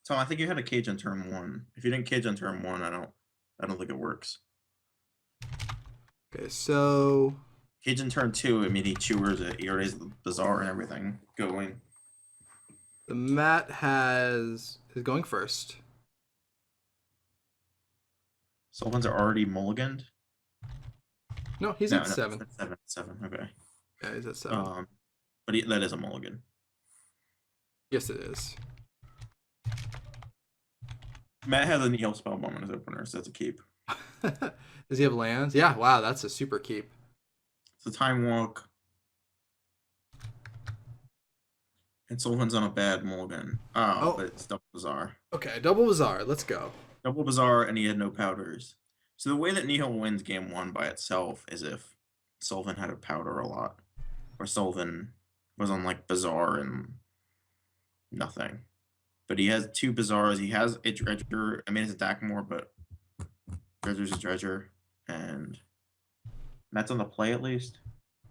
Tom, I think you had a cage on turn 1. If you didn't cage on turn 1, I don't think it works. Okay, so Cage on turn 2, I mean he chewers it, he already has the Bazaar and everything going. the Matt is going first. Sullivan's are already mulliganed. No, he's No, at 7. it's 7, okay. Yeah, he's at 7. But that is a mulligan. Yes, it is. Matt has a Nihil Spellbomb in his opener, so that's a keep. Does he have lands? Yeah, wow, that's a super keep. It's a Time Walk. And Sullivan's on a bad mulligan. Oh, but it's Double Bazaar. Okay, Double Bazaar, let's go. Double Bazaar, and he had no powders. So the way that Nihil wins game 1 by itself is if Sullivan had a powder a lot. Or Sullivan was on like Bazaar and nothing. But he has 2 Bazaars. He has a Dredger. I mean, it's a Dackmore, but Dredger's a Dredger. And Matt's on the play at least.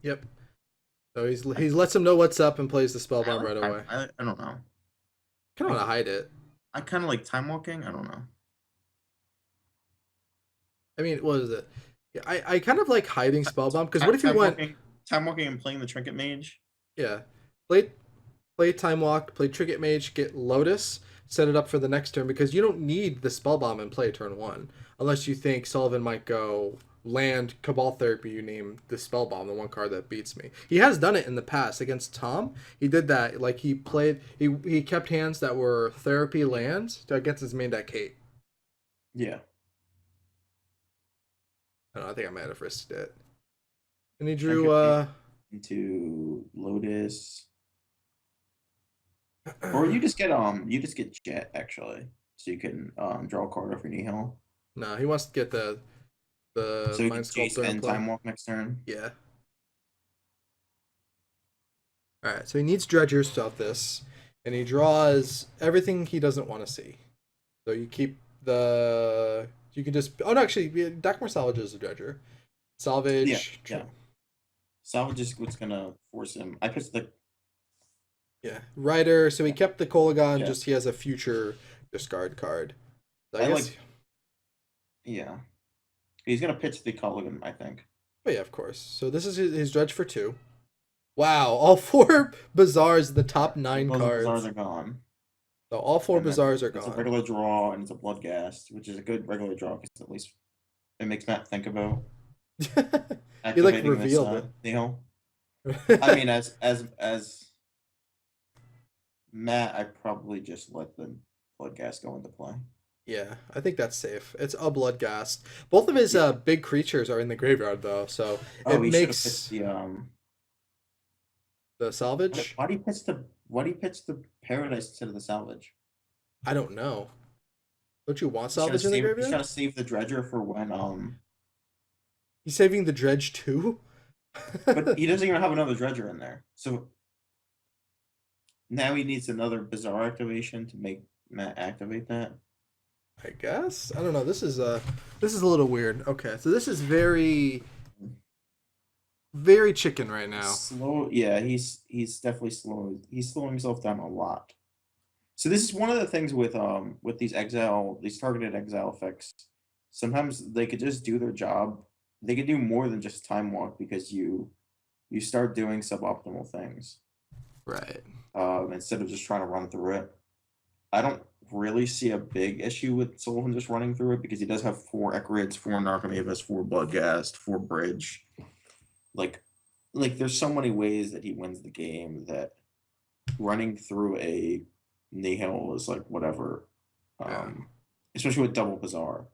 Yep. So he lets him know what's up and plays the Spellbomb right away. I don't know. Kind of want to hide it. I kind of like Time Walking. I don't know. I mean, what is it? Yeah, I kind of like hiding Spellbomb because what if you want Time Walking and playing the Trinket Mage? Yeah, play Time Walk, play Trinket Mage, get Lotus, set it up for the next turn because you don't need the Spellbomb and play turn 1 unless you think Sullivan might go land Cabal Therapy. You name the Spellbomb, the one card that beats me. He has done it in the past against Tom. He did that. Like he kept hands that were Therapy lands against his main deck hate. Yeah. I think I might have risked it. And he drew into Lotus. Or you just get Jet actually. So you can draw a card off your Nihil. No, he wants to get the so you can Jace and Time Walk next turn. Yeah. Alright, so he needs dredgers off this, and he draws everything he doesn't want to see. So you keep the you can just no, actually Dackmore Salvage is a dredger. Salvage. Yeah. Salvage is what's gonna force him. I pitched the Rider, so he kept the Kolagon, just he has a future discard card. So I guess yeah. He's gonna pitch the Kolagon, I think. Oh yeah, of course. So this is his dredge for 2. Wow, all 4 Bazaars, the top 9 cards. Bazaars are gone. So all 4 Bazaars are gone. It's a regular draw and it's a Bloodghast, which is a good regular draw because at least it makes Matt think about he like revealed it. I mean, as Matt, I probably just let the Bloodghast go into play. Yeah, I think that's safe. It's a Bloodghast. Both of his big creatures are in the graveyard though, so it makes the salvage. Why do you pitch the Paradise instead of the salvage? I don't know. Don't you want salvage in the graveyard? He's trying to save the dredger for when He's saving the dredge too? But he doesn't even have another dredger in there. So now he needs another Bazaar activation to make Matt activate that. I guess. I don't know. This is a little weird. Okay, so this is very chicken right now. Slow, yeah, he's definitely slow. He's slowing himself down a lot. So this is one of the things with these targeted exile effects. Sometimes they could just do their job. They could do more than just Time Walk because you start doing suboptimal things. Right. Instead of just trying to run through it. I don't really see a big issue with Sullivan just running through it because he does have 4 Ekrids, 4 Narcomavis, 4 Bloodghast, 4 Bridge. Like there's so many ways that he wins the game that running through a Nihil is like whatever. Especially with Double Bazaar.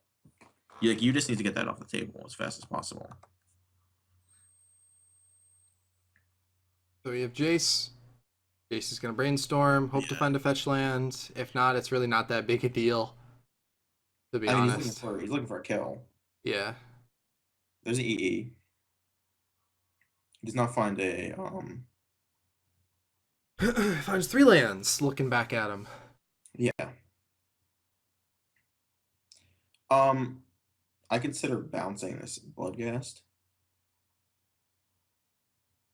You just need to get that off the table as fast as possible. So we have Jace. Jace is going to brainstorm, hope to find a fetch land. If not, it's really not that big a deal, to be honest. He's looking for a kill. Yeah. There's an EE. He does not find a... Finds 3 lands, looking back at him. Yeah. I consider bouncing this Bloodghast.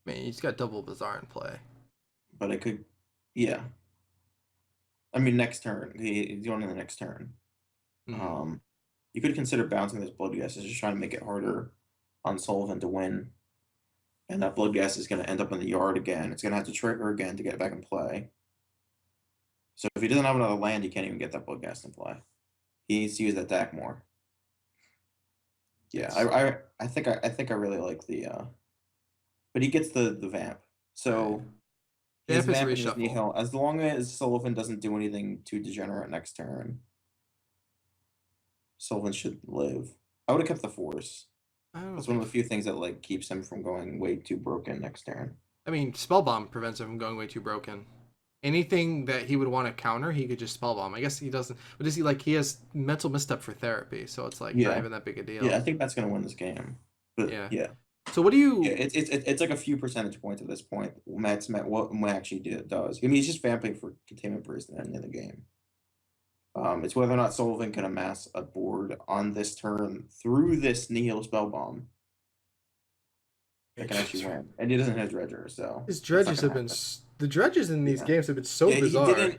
I mean, he's got Double Bazaar in play. But I could, yeah. I mean, next turn. He's going in the next turn. You could consider bouncing this blood gas, just trying to make it harder on Sullivan to win. And that blood gas is going to end up in the yard again. It's going to have to trigger again to get it back in play. So if he doesn't have another land, he can't even get that blood gas in play. He needs to use that deck more. Yeah, I think I really like the but he gets the vamp. So his Vamp is vamp and his reshuffle. nihil, as long as Sullivan doesn't do anything too degenerate next turn, Sullivan should live. I would have kept the force. That's one of the few things that like keeps him from going way too broken next turn. I mean, Spellbomb prevents him from going way too broken. Anything that he would want to counter, he could just Spellbomb. I guess he doesn't. But is he like he has mental misstep for therapy, so it's like not even that big a deal. Yeah, I think that's gonna win this game. But yeah. So what do you? Yeah, it's like a few percentage points at this point. What Matt actually does. I mean, he's just vamping for Containment Priest at the end of the game. It's whether or not Sullivan can amass a board on this turn through this Nihil Spellbomb that can actually win. And he doesn't have Dredger, so his dredges have been the dredges in these games have been so bizarre.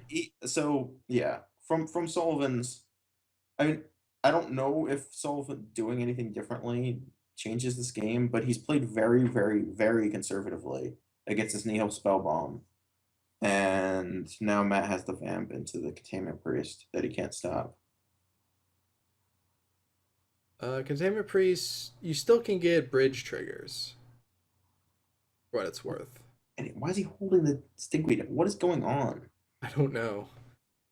So yeah, from Sullivan's, I mean, I don't know if Sullivan doing anything differently changes this game, but he's played very, very, very conservatively against this Nihil Spellbomb. And now Matt has the vamp into the Containment Priest that he can't stop. Containment Priest, you still can get bridge triggers. For what it's worth. And why is he holding the Stinkweed? What is going on? I don't know.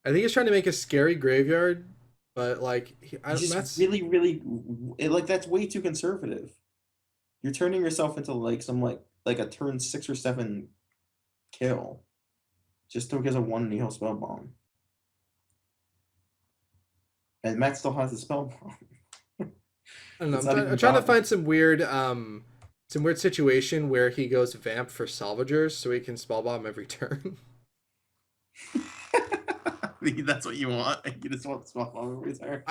I think he's trying to make a scary graveyard, but like that's really, really that's way too conservative. You're turning yourself into like some like a turn 6 or 7 kill. Just because of one Nihil Spellbomb. And Matt still has the Spellbomb. I don't know. I'm trying to find some weird situation where he goes vamp for salvagers so he can Spellbomb every turn. That's what you want? You just want Spellbomb every turn?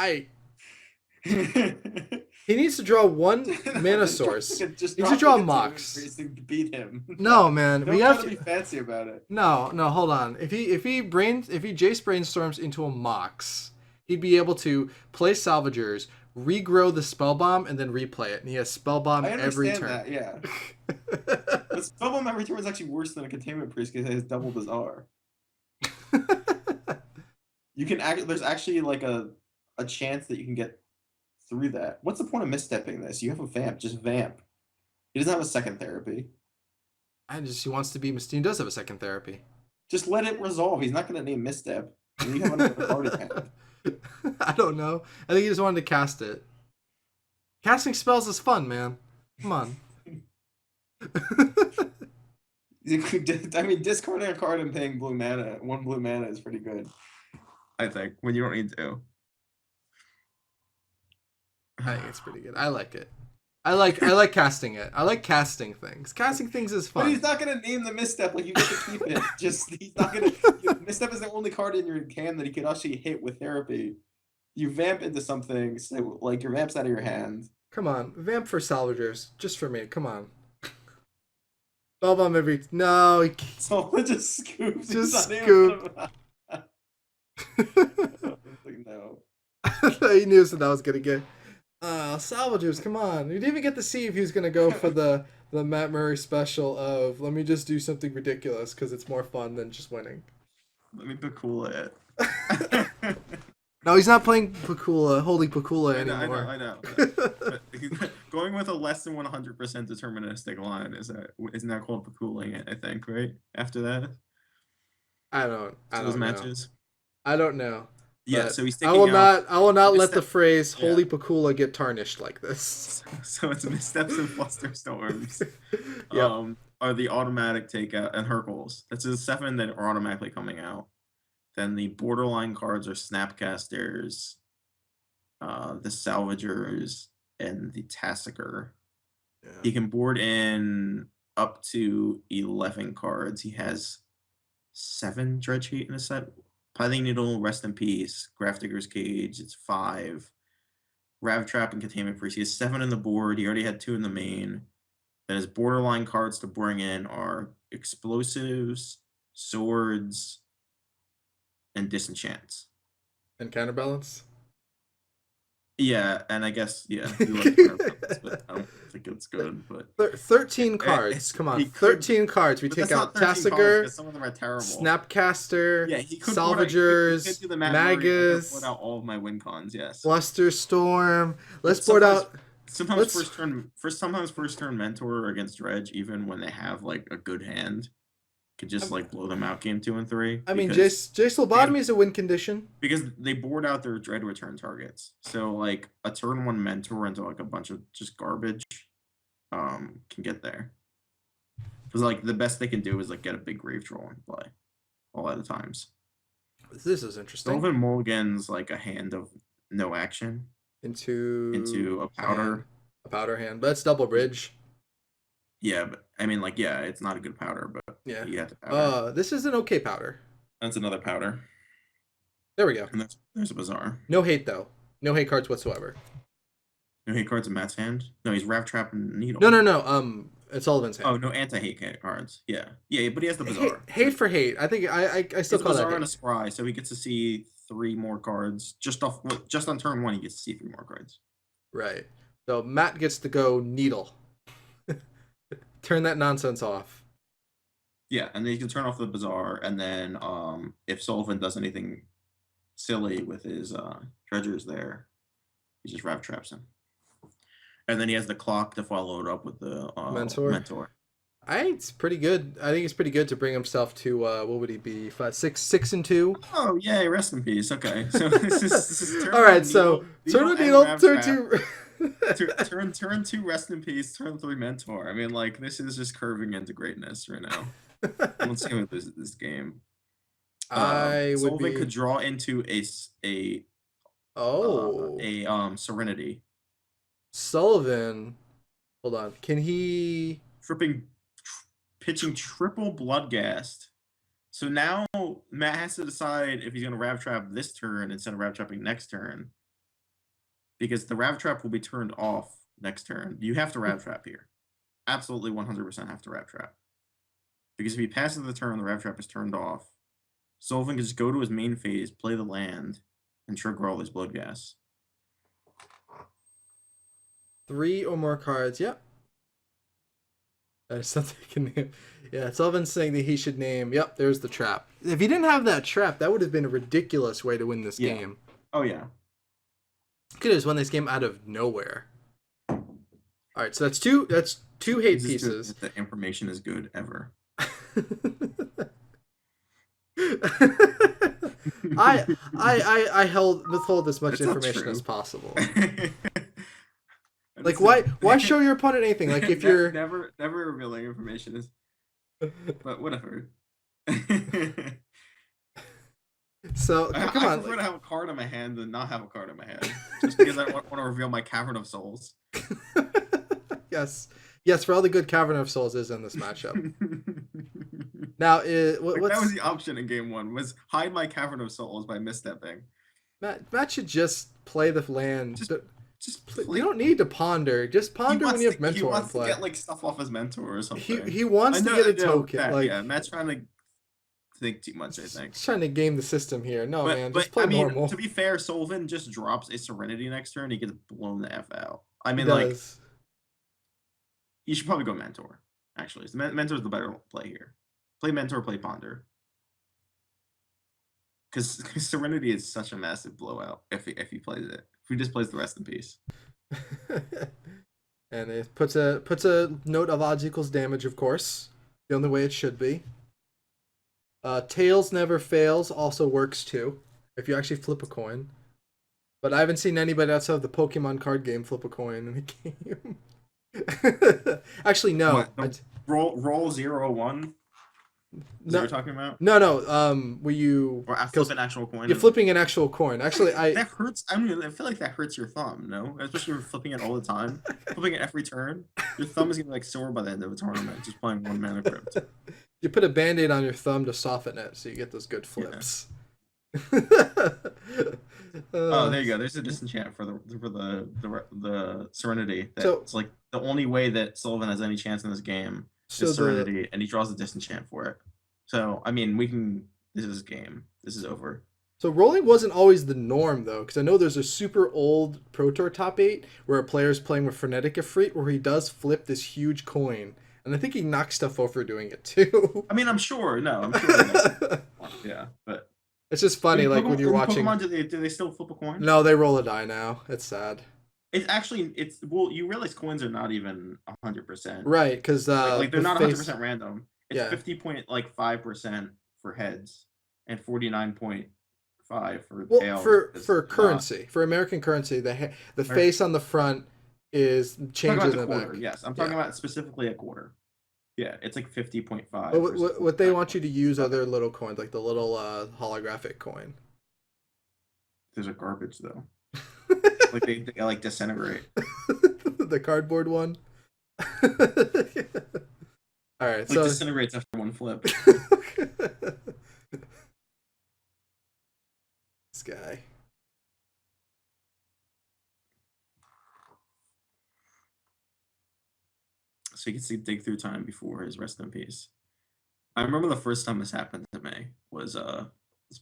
He needs to draw one mana source. He needs to draw Mox. To beat him. No, man. We have to be fancy about it. No, hold on. If he Jace brainstorms into a Mox, he'd be able to play Salvagers, regrow the Spellbomb, and then replay it. And he has Spellbomb every turn. That, yeah. But Spellbomb every turn is actually worse than a Containment Priest because it has double Bazaar. There's actually like a chance that you can get through that. What's the point of misstepping this? You have a vamp, just vamp. He doesn't have a second therapy. He wants to be He does have a second therapy. Just let it resolve. He's not gonna name misstep. And you have another card in hand. I don't know. I think he just wanted to cast it. Casting spells is fun, man. Come on. I mean, discarding a card and paying one blue mana is pretty good. I think, when you don't need to. I think it's pretty good. I like it. I like casting it. I like casting things. Casting things is fun. But he's not gonna name the misstep. Like, you get to keep it. He's not gonna. Misstep is the only card in your hand that he could actually hit with therapy. You vamp into something, so like your vamp's out of your hand. Come on, vamp for salvagers, just for me. Come on. Spellbomb every. No, he can't. Someone just scoops. Just scoop. No. He knew that was gonna get. Salvagers, come on. You didn't even get to see if he was gonna go for the Matt Murray special of let me just do something ridiculous because it's more fun than just winning. Let me Pakula it. No, he's not playing Pakula, holy Pakula anymore. I know. Going with a less than 100% deterministic line isn't that called Pakuling it? I think, right? After that, I don't matches. I don't know. Yeah, so he's I will not let the phrase "Holy Pakula" get tarnished like this. So it's missteps and flusterstorms. Yep. Are the automatic takeout and Hercules. That's the 7 that are automatically coming out. Then the borderline cards are Snapcasters, the Salvagers, and the Tassiker. Yeah. He can board in up to 11 cards. He has 7 Dredge Heat in a set. Pithing Needle, Rest in Peace, Grafdigger's Cage, it's 5. Rav Trap and Containment Priest. He has 7 in the board. He already had 2 in the main. Then his borderline cards to bring in are Explosives, Swords, and disenchants. And counterbalance. Yeah, and I guess you like counterbalance, but I don't think it's good. But 13 cards. Come on, 13 cards. We take out Tasigur, some of them are terrible. Snapcaster, Yeah, he could Salvagers, he could do the Matt Murray, Magus, put out all of my win cons. Yes. Blusterstorm. Let's board out. Sometimes first turn mentor against dredge, even when they have like a good hand, could just like blow them out game 2 and 3. I mean, Jace Lobotomy is a win condition because they board out their dread return targets. So like a turn 1 mentor into like a bunch of just garbage, can get there. Because like the best they can do is like get a big grave troll and play a lot of times. This is interesting. Sullivan mulligans like a hand of no action into a powder. A powder hand, but it's double bridge. Yeah, but I mean, like, yeah, it's not a good powder, but yeah, you have to powder. This is an okay powder. That's another powder. There we go. And there's a Bazaar. No hate though. No hate cards whatsoever. No hate cards in Matt's hand. No, he's Rav Trap and Needle. No. It's Sullivan's hand. Oh no, anti-hate cards. Yeah, but he has the Bazaar. Hate for hate. I think I still call that Bazaar and a Scry, so he gets to see 3 more cards just on turn 1. He gets to see 3 more cards. Right. So Matt gets to go Needle. Turn that nonsense off. Yeah, and then you can turn off the Bazaar, and then if Sullivan does anything silly with his treasures there, he just Rav Traps him. And then he has the clock to follow it up with the mentor. I think it's pretty good. I think it's pretty good to bring himself to what would he be? 6 and 2. Oh yay! Rest in peace. Okay, so this is all right. So turn the Needle, turn 2. turn 2. Rest in peace. Turn 3. Mentor. I mean, like this is just curving into greatness right now. Let's see what this game. Sullivan could draw into a Serenity. Sullivan, hold on. Can he pitching triple Bloodghast? So now Matt has to decide if he's going to Rav Trap this turn instead of Rav Trapping next turn, because the Rav Trap will be turned off next turn. You have to Rav Trap here. Absolutely 100% have to Rav Trap. Because if he passes the turn, the Rav Trap is turned off. Sullivan can just go to his main phase, play the land, and trigger all his Bloodghast. 3 or more cards. Yep. That is something I can name. Yeah, Sullivan's saying that he should name. Yep, there's the trap. If he didn't have that trap, that would have been a ridiculous way to win this game. Oh yeah. Could have just won this game out of nowhere. All right, so that's two hate pieces. The information is good ever. I withhold as much information as possible. Like why show your opponent anything? Like if you're never revealing information is, but whatever. So come on. I prefer to have a card in my hand than not have a card in my hand, just because I want to reveal my Cavern of Souls. Yes, for all the good Cavern of Souls is in this matchup. Now, that was the option in game 1, was hide my Cavern of Souls by misstepping. Matt should just play the land. You don't need to ponder. Just ponder when you have mentor in play. To get like stuff off his mentor or something. He wants to get a token. Matt's trying to think too much, I think. He's trying to game the system here. No, man, just play normal. To be fair, Sullivan just drops a Serenity next turn. He gets blown the F out. I mean, like, you should probably go mentor. Actually, so mentor's the better play here. Play mentor, play ponder. Because Serenity is such a massive blowout if he plays it. If he just plays the Rest in Peace. And it puts a note of odds equals damage, of course. The only way it should be. Tails never fails also works too, if you actually flip a coin. But I haven't seen anybody outside of the Pokemon card game flip a coin in a game. Actually, no. Roll 0-1. Is that what you're talking about? No. Were you? Or I flip an actual coin. You're flipping an actual coin. Actually, that hurts. I mean, I feel like that hurts your thumb. No, especially if you're flipping it all the time, flipping it every turn. Your thumb is gonna be like sore by the end of a tournament just playing 1 mana crypt. You put a band-aid on your thumb to soften it, so you get those good flips. Yeah. Oh, there you go. There's a disenchant for the Serenity. It's like the only way that Sullivan has any chance in this game is Serenity, and he draws a disenchant for it. So I mean, we can This is game. This is over. So rolling wasn't always the norm though, because I know there's a super old Pro Tour top 8 where a player's playing with Frenetic Ifrit where he does flip this huge coin, and I think he knocks stuff over doing it too. I mean, I'm sure. No, I'm sure. Yeah, but it's just funny, I mean, like when you're watching. Pokemon, do they still flip a coin? No, they roll a die now. It's sad. It's actually well, you realize coins are not even 100%. Right, because like they're not 100% random. It's 50.5% for heads and 49.5 for tails. For currency, for American currency, the face on the front is changes in the quarter. back. Yes, I'm talking about specifically a quarter. Yeah, it's like 50.5. What they want you to use are their little coins, like the little holographic coin. There's a garbage though. Like they like disintegrate. The cardboard one. All right, so disintegrates after one flip. This guy. So you can see dig through time before his rest in peace. I remember the first time this happened to me was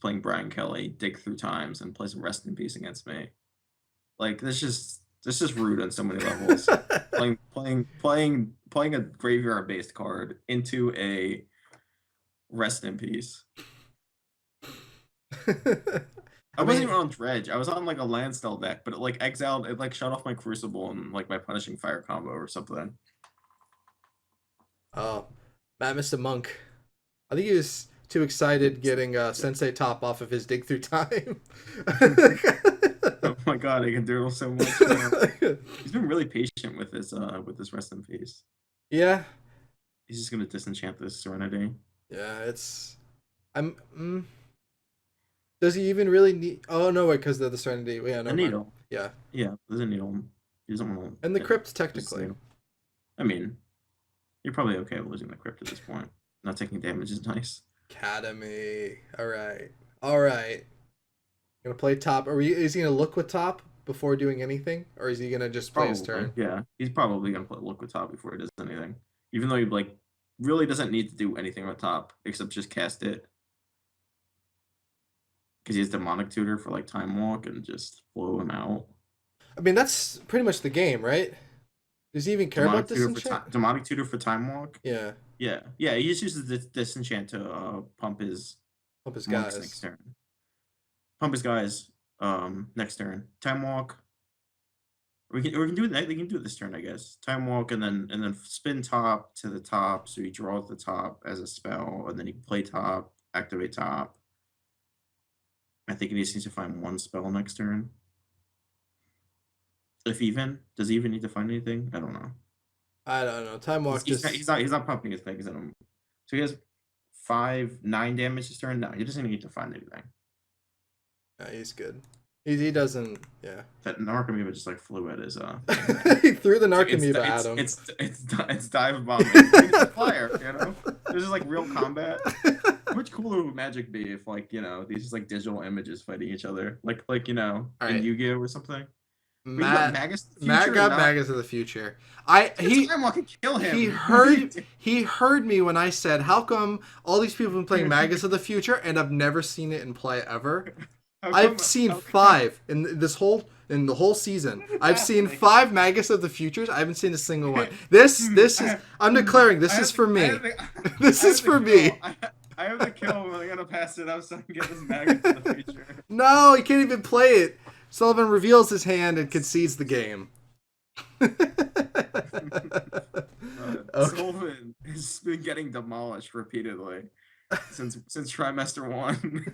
playing Brian Kelly, dig through times, and plays rest in peace against me. Like this is rude on so many levels. playing a graveyard based card into a rest in peace. I wasn't even on dredge. I was on like a Landstell deck, but it like exiled. It like shut off my Crucible and like my Punishing Fire combo or something. Oh, Matt missed a monk. I think he was too excited getting Sensei top off of his dig through time. Oh my god, I can do so much. He's been really patient with this rest in peace. Yeah. He's just gonna disenchant this Serenity. Yeah, does he even really need? Oh no, wait, because of the Serenity. Yeah, no. The needle. Yeah. Yeah, there's a needle. He doesn't want to. And the crypt technically. I mean, you're probably okay with losing the crypt at this point. Not taking damage is nice. Academy. All right. Gonna play top. Is he gonna look with top before doing anything, or is he gonna just play his turn? Yeah, he's probably gonna look with top before he does anything. Even though he like really doesn't need to do anything with top except just cast it, because he has Demonic Tutor for like Time Walk and just blow him out. I mean, that's pretty much the game, right? Does he even care about disenchant? Demonic Tutor for Time Walk? Yeah. He just uses this disenchant to pump his guys next turn. Pump his guys next turn. Time Walk. We can do that. They can do it this turn, I guess. Time Walk and then spin top to the top, so he draws the top as a spell, and then he can play top, activate top. I think he needs to find one spell next turn. Does he even need to find anything? I don't know. Time Walk he's not pumping his things in him. So he has 9 damage this turn. No, he doesn't need to find anything. Yeah, he's good. He doesn't. Yeah. That Narcomoeba just like flew at his. He threw the Narcomoeba at him. It's dive bombing. It's a flyer, you know. This is like real combat. How much cooler would Magic be if like these just like digital images fighting each other, like in Yu-Gi-Oh or something. Matt got Magus of the Future. He can kill him. He heard me when I said, "How come all these people have been playing Magus of the Future and I've never seen it in play ever?" I've seen 5 in the whole season. I've seen 5 Magus of the Futures. I haven't seen a single one. This is. I'm declaring this is for me. This is for me. I have the kill. I'm gonna pass it up so I can get this Magus of the Future. No, he can't even play it. Sullivan reveals his hand and concedes the game. Sullivan has been getting demolished repeatedly since trimester 1.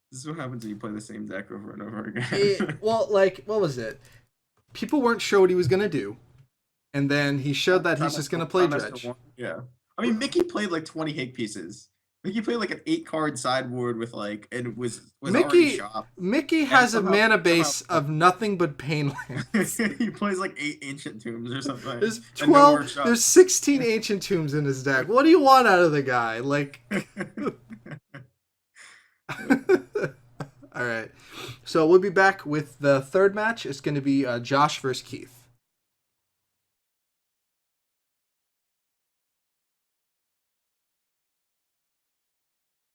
This is what happens when you play the same deck over and over again. What was it? People weren't sure what he was gonna do, and then he showed that he's just gonna play dredge. Yeah, I mean Mickey played like 20 Hake pieces. Mickey played like an 8-card sideboard with like, and it was already shopped. Mickey has a mana base of nothing but pain lands. He plays like 8 Ancient Tombs or something. There's 12. There's 16 Ancient Tombs in his deck. What do you want out of the guy? Like. All right, so we'll be back with the third match. It's going to be Josh versus Keith.